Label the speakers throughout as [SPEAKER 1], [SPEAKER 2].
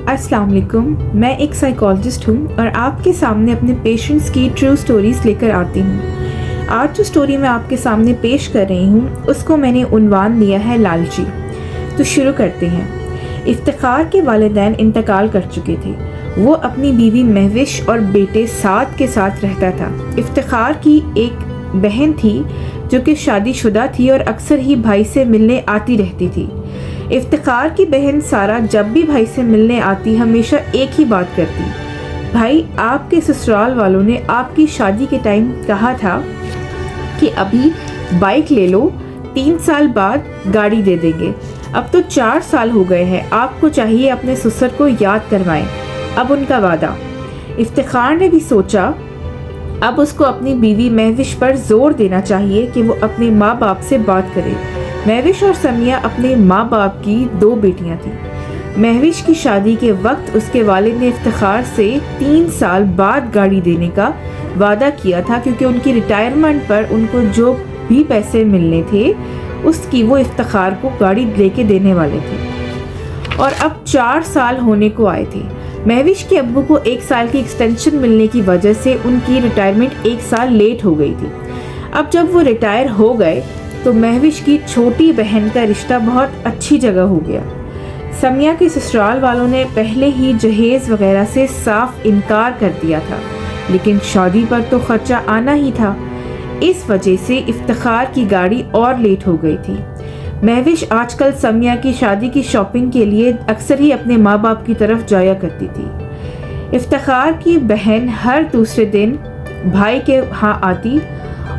[SPEAKER 1] अस्सलाम वालेकुम। मैं एक साइकोलॉजिस्ट हूँ और आपके सामने अपने पेशेंट्स की ट्रू स्टोरीज़ लेकर आती हूँ। आज जो स्टोरी मैं आपके सामने पेश कर रही हूँ उसको मैंने उन्वान दिया है लालची। तो शुरू करते हैं। इफ्तिखार के वालिदैन इंतकाल कर चुके थे। वो अपनी बीवी महविश और बेटे साद के साथ रहता था। इफ्तिखार की एक बहन थी जो कि शादीशुदा थी और अक्सर ही भाई से मिलने आती रहती थी। इफ्तिखार की बहन सारा जब भी भाई से मिलने आती हमेशा एक ही बात करती, भाई आपके ससुराल वालों ने आपकी शादी के टाइम कहा था कि अभी बाइक ले लो, 3 साल बाद गाड़ी दे देंगे। अब तो 4 साल हो गए हैं, आपको चाहिए अपने ससुर को याद करवाएं। अब उनका वादा। इफ्तिखार ने भी सोचा अब उसको अपनी बीवी महविश पर जोर देना चाहिए कि वो अपने माँ बाप से बात करे। महविश और समिया अपने माँ बाप की 2 बेटियां थीं। महविश की शादी के वक्त उसके वालिद ने इफ्तिखार से 3 साल बाद गाड़ी देने का वादा किया था, क्योंकि उनकी रिटायरमेंट पर उनको जो भी पैसे मिलने थे उसकी वो इफ्तिखार को गाड़ी लेके देने वाले थे। और अब 4 साल होने को आए थे। महविश के अब्बू को 1 साल की एक्सटेंशन मिलने की वजह से उनकी रिटायरमेंट 1 साल लेट हो गई थी। अब जब वो रिटायर हो गए तो महविश की छोटी बहन का रिश्ता बहुत अच्छी जगह हो गया। समिया के ससुराल वालों ने पहले ही जहेज वगैरह से साफ इनकार कर दिया था, लेकिन शादी पर तो खर्चा आना ही था। इस वजह से इफ्तिखार की गाड़ी और लेट हो गई थी। महविश आजकल समिया की शादी की शॉपिंग के लिए अक्सर ही अपने माँ बाप की तरफ जाया करती थी। इफ्तिखार की बहन हर दूसरे दिन भाई के यहाँ आती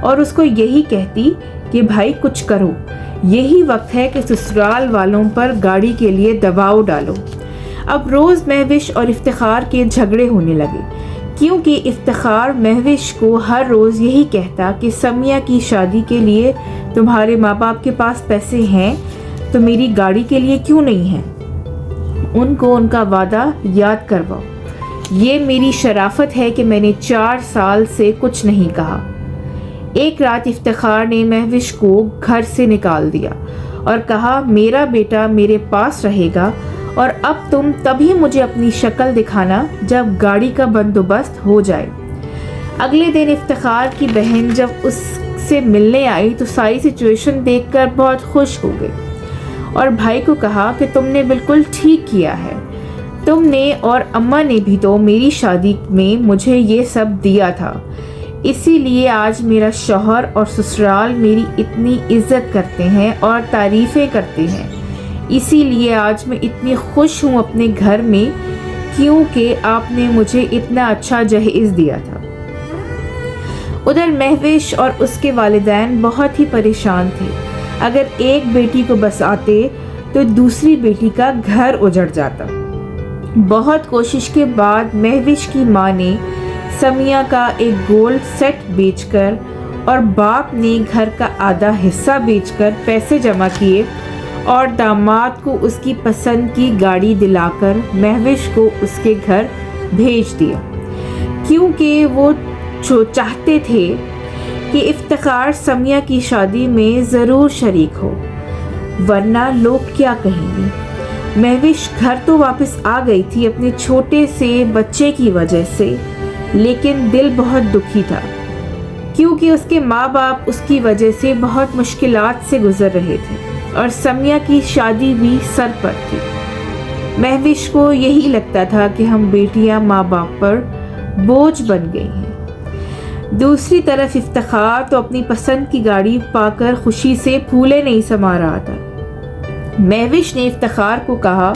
[SPEAKER 1] और उसको यही कहती कि भाई कुछ करो, यही वक्त है कि ससुराल वालों पर गाड़ी के लिए दबाव डालो। अब रोज़ महविश और इफ्तिखार के झगड़े होने लगे, क्योंकि इफ्तिखार महविश को हर रोज़ यही कहता कि समिया की शादी के लिए तुम्हारे माँ बाप के पास पैसे हैं तो मेरी गाड़ी के लिए क्यों नहीं है? उनको उनका वादा याद करवाओ। ये मेरी शराफत है कि मैंने 4 साल से कुछ नहीं कहा। एक रात इफ्तिखार ने महविश को घर से निकाल दिया और कहा मेरा बेटा मेरे पास रहेगा और अब तुम तभी मुझे अपनी शक्ल दिखाना जब गाड़ी का बंदोबस्त हो जाए। अगले दिन इफ्तिखार की बहन जब उससे मिलने आई तो सारी सिचुएशन देखकर बहुत खुश हो गई और भाई को कहा कि तुमने बिल्कुल ठीक किया है। तुमने और अम्मा ने भी तो मेरी शादी में मुझे ये सब दिया था, इसीलिए आज मेरा शौहर और ससुराल मेरी इतनी इज्जत करते हैं और तारीफ़ें करते हैं। इसीलिए आज मैं इतनी खुश हूँ अपने घर में, क्योंकि आपने मुझे इतना अच्छा जहेज दिया था। उधर महविश और उसके वालिदैन बहुत ही परेशान थे। अगर एक बेटी को बसाते तो दूसरी बेटी का घर उजड़ जाता। बहुत कोशिश के बाद महविश की माँ ने समिया का एक गोल्ड सेट बेचकर और बाप ने घर का आधा हिस्सा बेचकर पैसे जमा किए और दामाद को उसकी पसंद की गाड़ी दिलाकर महविश को उसके घर भेज दिया, क्योंकि वो चाहते थे कि इफ्तिखार समिया की शादी में ज़रूर शरीक हो, वरना लोग क्या कहेंगे। महविश घर तो वापस आ गई थी अपने छोटे से बच्चे की वजह से, लेकिन दिल बहुत दुखी था, क्योंकि उसके माँ बाप उसकी वजह से बहुत मुश्किलात से गुजर रहे थे और समिया की शादी भी सर पर थी। महविश को यही लगता था कि हम बेटियां माँ बाप पर बोझ बन गई हैं। दूसरी तरफ इफ्तिखार तो अपनी पसंद की गाड़ी पाकर खुशी से फूले नहीं समा रहा था। महविश ने इफ्तिखार को कहा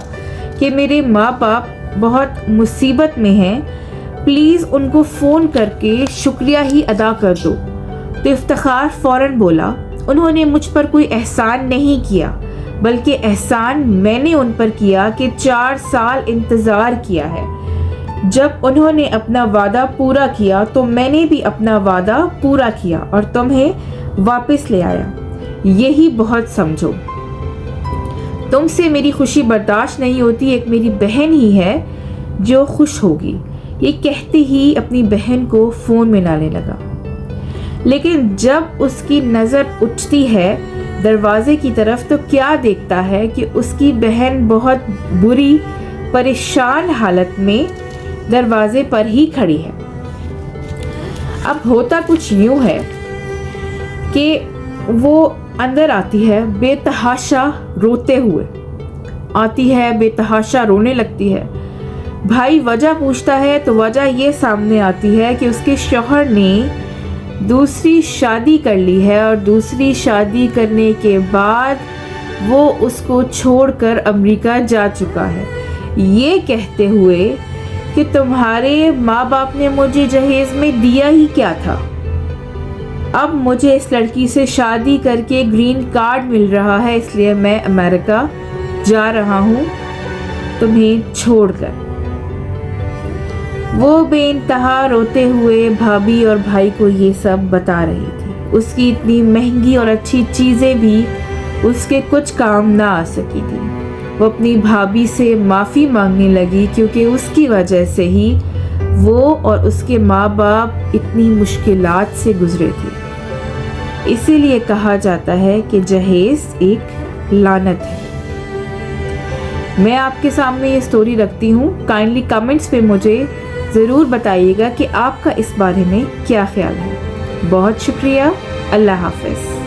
[SPEAKER 1] कि मेरे माँ बाप बहुत मुसीबत में हैं, प्लीज़ उनको फ़ोन करके शुक्रिया ही अदा कर दो। तो इफ्तिखार फ़ौरन बोला उन्होंने मुझ पर कोई एहसान नहीं किया, बल्कि एहसान मैंने उन पर किया कि 4 साल इंतज़ार किया है। जब उन्होंने अपना वादा पूरा किया तो मैंने भी अपना वादा पूरा किया और तुम्हें वापस ले आया। यही बहुत समझो। तुमसे मेरी खुशी बर्दाश्त नहीं होती, एक मेरी बहन ही है जो खुश होगी। ये कहते ही अपनी बहन को फ़ोन मिलाने लगा, लेकिन जब उसकी नज़र उठती है दरवाजे की तरफ तो क्या देखता है कि उसकी बहन बहुत बुरी परेशान हालत में दरवाजे पर ही खड़ी है। अब होता कुछ यूं है कि वो अंदर आती है बेतहाशा रोते हुए, आती है बेतहाशा रोने लगती है। भाई वजह पूछता है तो वजह ये सामने आती है कि उसके शौहर ने दूसरी शादी कर ली है और दूसरी शादी करने के बाद वो उसको छोड़कर अमेरिका जा चुका है, ये कहते हुए कि तुम्हारे माँ बाप ने मुझे जहेज में दिया ही क्या था। अब मुझे इस लड़की से शादी करके ग्रीन कार्ड मिल रहा है, इसलिए मैं अमेरिका जा रहा हूँ तुम्हें छोड़कर। वो बेइंतहा रोते हुए भाभी और भाई को ये सब बता रही थी। उसकी इतनी महंगी और अच्छी चीज़ें भी उसके कुछ काम ना आ सकी थी। वो अपनी भाभी से माफ़ी मांगने लगी क्योंकि उसकी वजह से ही वो और उसके माँ बाप इतनी मुश्किलात से गुजरे थे। इसीलिए कहा जाता है कि जहेज एक लानत है। मैं आपके सामने ये स्टोरी रखती हूँ। काइंडली कमेंट्स पे मुझे ज़रूर बताइएगा कि आपका इस बारे में क्या ख्याल है। बहुत शुक्रिया। अल्लाह हाफ़िज़।